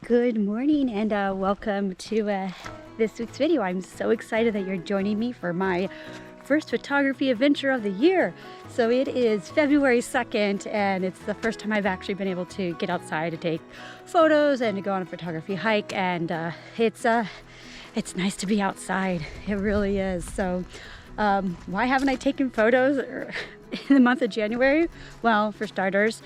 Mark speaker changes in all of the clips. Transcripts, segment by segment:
Speaker 1: Good morning and welcome to this week's video. I'm so excited that you're joining me for my first photography adventure of the year. So it is February 2nd and it's the first time I've actually been able to get outside to take photos and to go on a photography hike, and it's nice to be outside. It really is. So why haven't I taken photos in the month of January? Well, for starters,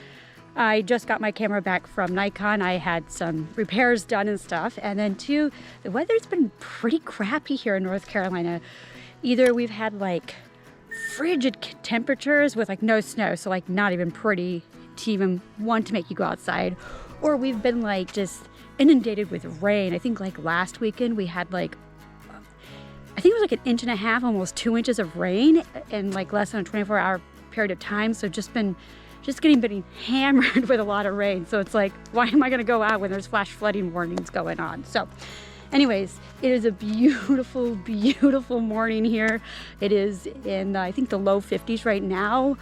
Speaker 1: I just got my camera back from Nikon. I had some repairs done and stuff. And then two, the weather's been pretty crappy here in North Carolina. Either we've had like frigid temperatures with like no snow, so like not even pretty to even want to make you go outside, or we've been like just inundated with rain. I think like last weekend we had like, I think it was like 1.5 inches, almost 2 inches of rain in like less than a 24-hour period of time. So just getting hammered with a lot of rain. So it's like, why am I gonna go out when there's flash flooding warnings going on? So anyways, it is a beautiful, beautiful morning here. It is in, I think, the low 50s right now.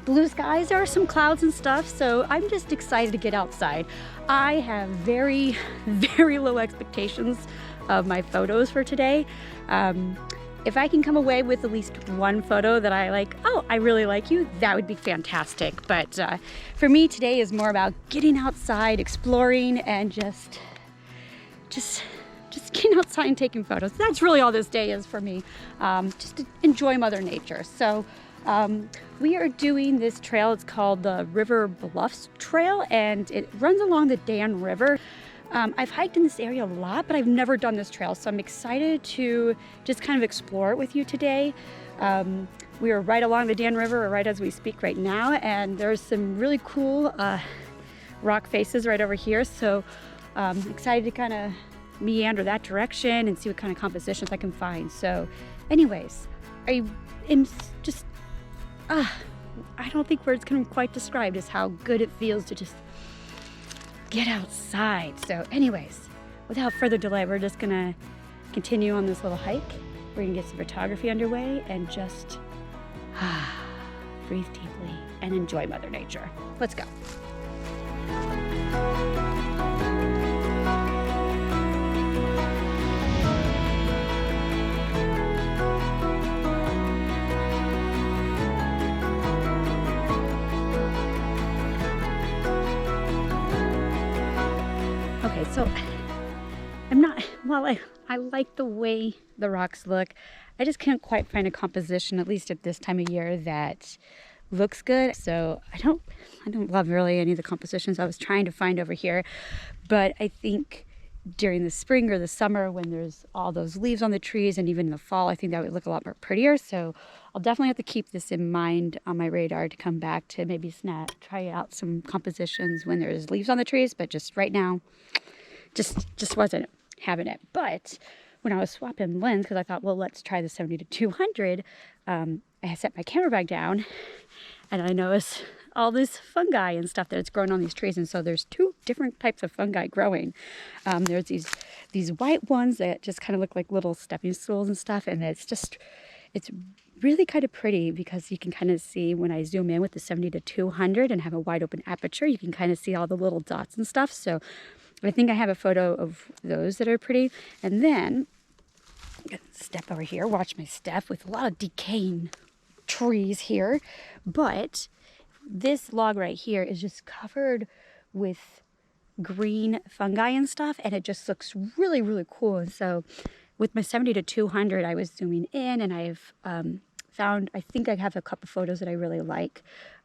Speaker 1: Blue skies, there are some clouds and stuff, so I'm just excited to get outside. I have very, very low expectations of my photos for today. If I can come away with at least one photo that I like, oh, I really like you, that would be fantastic. But for me, today is more about getting outside, exploring, and just getting outside and taking photos. That's really all this day is for me, just to enjoy Mother Nature. So we are doing this trail. It's called the River Bluffs Trail, and it runs along the Dan River. I've hiked in this area a lot, but I've never done this trail, so I'm excited to just kind of explore it with you today. We are right along the Dan River, right as we speak right now, and there's some really cool rock faces right over here, so I'm excited to kind of meander that direction and see what kind of compositions I can find. So anyways, I am just, I don't think words can quite describe just how good it feels to just get outside. So anyways, without further delay, we're just gonna continue on this little hike. We're gonna get some photography underway and just breathe deeply and enjoy Mother Nature. Let's go. Okay, so I like the way the rocks look, I just can't quite find a composition, at least at this time of year, that looks good. So I don't love really any of the compositions I was trying to find over here, but I think during the spring or the summer when there's all those leaves on the trees, and even in the fall, I think that would look a lot more prettier. So I'll definitely have to keep this in mind on my radar to come back to maybe try out some compositions when there's leaves on the trees, but just right now, just wasn't having it. But when I was swapping lens, because I thought, well, let's try the 70-200, I set my camera bag down and I noticed all this fungi and stuff that's growing on these trees. And so there's two different types of fungi growing. There's these white ones that just kind of look like little stepping stools and stuff. And it's really kind of pretty because you can kind of see when I zoom in with the 70-200 and have a wide open aperture, you can kind of see all the little dots and stuff. So I think I have a photo of those that are pretty. And then step over here, watch my step with a lot of decaying trees here. But this log right here is just covered with green fungi and stuff, and it just looks really, really cool. And so with my 70-200, I was zooming in, and I've found, I think I have a couple photos that I really like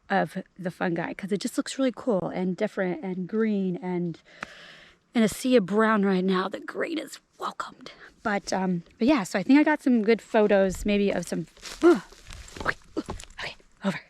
Speaker 1: of the fungi because it just looks really cool and different and green, and in a sea of brown right now, the green is welcomed. But yeah, so I think I got some good photos, maybe of some, okay, over.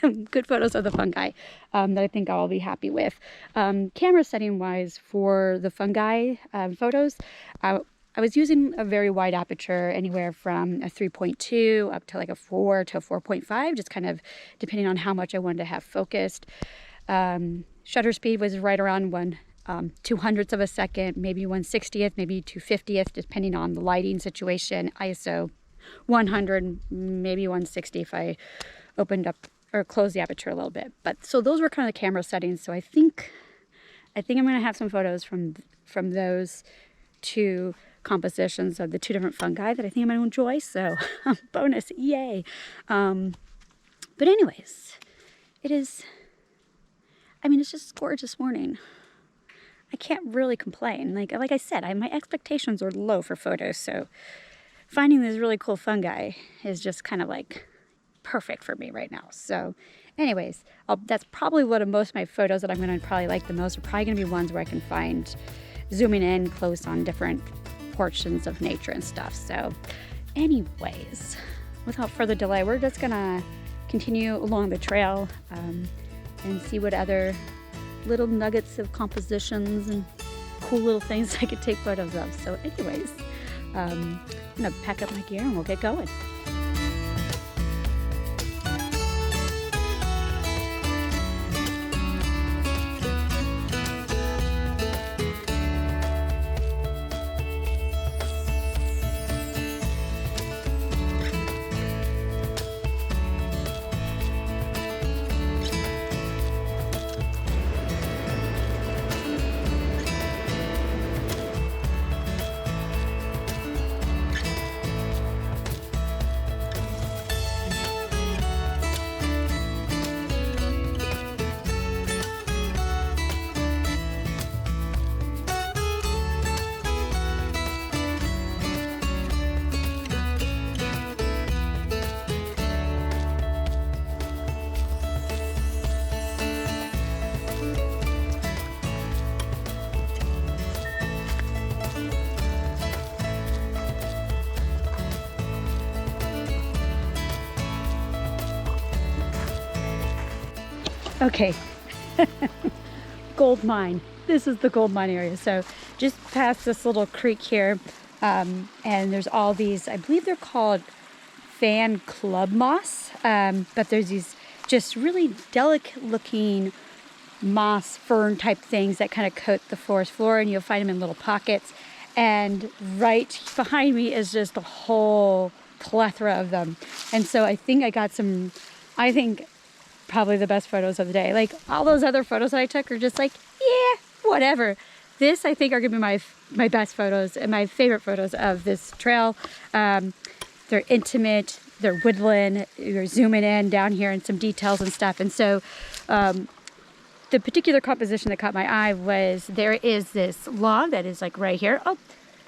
Speaker 1: Some good photos of the fungi that I think I'll be happy with. Camera setting wise for the fungi photos, I was using a very wide aperture, anywhere from a 3.2 up to like a 4 to a 4.5, just kind of depending on how much I wanted to have focused. Shutter speed was right around 1/200th of a second, maybe 1/60th, maybe 2/50th, depending on the lighting situation. ISO 100, maybe 160 if I opened up or closed the aperture a little bit. But so those were kind of the camera settings. So I think I think I'm gonna have some photos from those two compositions of the two different fungi that I think I'm gonna enjoy. So bonus, yay. But anyways, it is, I mean, it's just a gorgeous morning. I can't really complain. Like I said, my expectations are low for photos, so finding these really cool fungi is just kind of like perfect for me right now. So anyways, that's probably one of most of my photos that I'm going to probably like the most are probably going to be ones where I can find zooming in close on different portions of nature and stuff. So anyways, without further delay, we're just going to continue along the trail and see what other little nuggets of compositions and cool little things I could take photos of. So anyways, I'm gonna pack up my gear and we'll get going. Okay, gold mine. This is the gold mine area. So just past this little creek here, and there's all these, I believe they're called fan club moss, but there's these just really delicate looking moss fern type things that kind of coat the forest floor, and you'll find them in little pockets. And right behind me is just a whole plethora of them. And so I think I got some, I think probably the best photos of the day. Like all those other photos that I took are just like, yeah, whatever. This I think are gonna be my best photos and my favorite photos of this trail. They're intimate, they're woodland, you're zooming in down here and some details and stuff. And so the particular composition that caught my eye was there is this log that is like right here. Oh,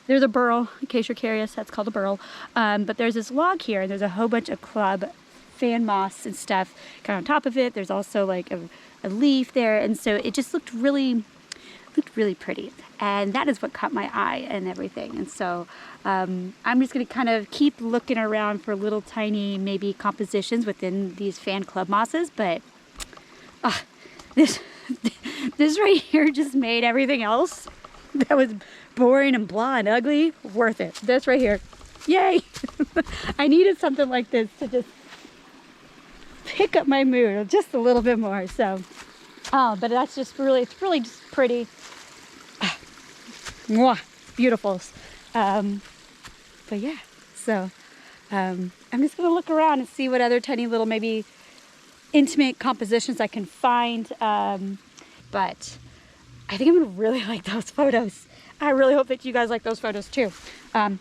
Speaker 1: there's a burl, in case you're curious, that's called a burl. But there's this log here and there's a whole bunch of club fan moss and stuff kind of on top of it. There's also like a leaf there, and so it just looked really pretty, and that is what caught my eye and everything. And so I'm just going to kind of keep looking around for little tiny maybe compositions within these fan club mosses, but this right here just made everything else that was boring and blah and ugly worth it. This right here, yay. I needed something like this to just pick up my mood just a little bit more. So but that's just really, it's really just pretty. Mwah, beautiful. But yeah, so I'm just gonna look around and see what other tiny little maybe intimate compositions I can find. But I think I'm gonna really like those photos. I really hope that you guys like those photos too. I'm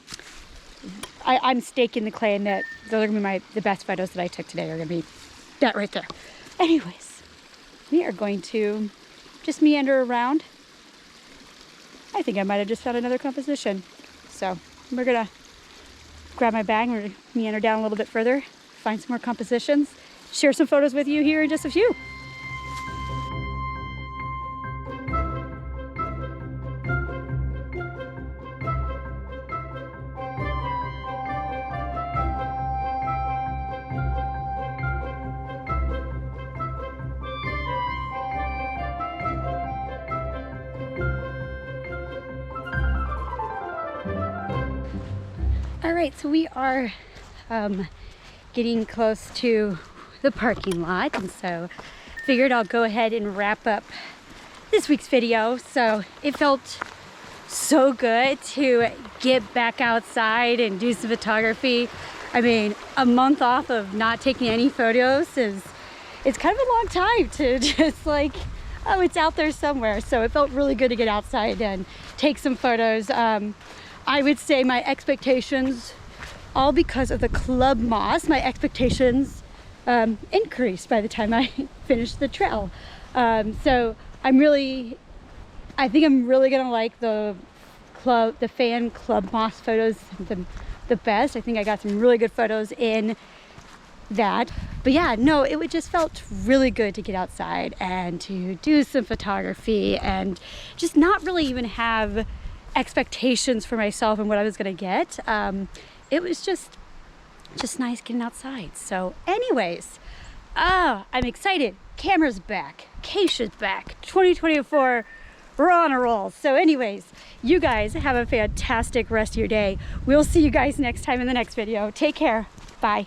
Speaker 1: staking the claim that those are gonna be the best photos that I took today are gonna be that right there. Anyways, we are going to just meander around. I think I might have just found another composition. So we're gonna grab my bag, we're gonna meander down a little bit further, find some more compositions, share some photos with you here in just a few. All right, so we are getting close to the parking lot, and so figured I'll go ahead and wrap up this week's video. So it felt so good to get back outside and do some photography. I mean, a month off of not taking any photos it's kind of a long time to just like oh, it's out there somewhere. So it felt really good to get outside and take some photos. I would say my expectations, all because of the club moss, my expectations increased by the time I finished the trail. So I think I'm really gonna like the fan club moss photos the best. I think I got some really good photos in that. But yeah, no, it just felt really good to get outside and to do some photography and just not really even have expectations for myself and what I was gonna get. It was just nice getting outside. So anyways, I'm excited. Camera's back, Acacia's back, 2024, we're on a roll. So anyways, you guys have a fantastic rest of your day. We'll see you guys next time in the next video. Take care, bye.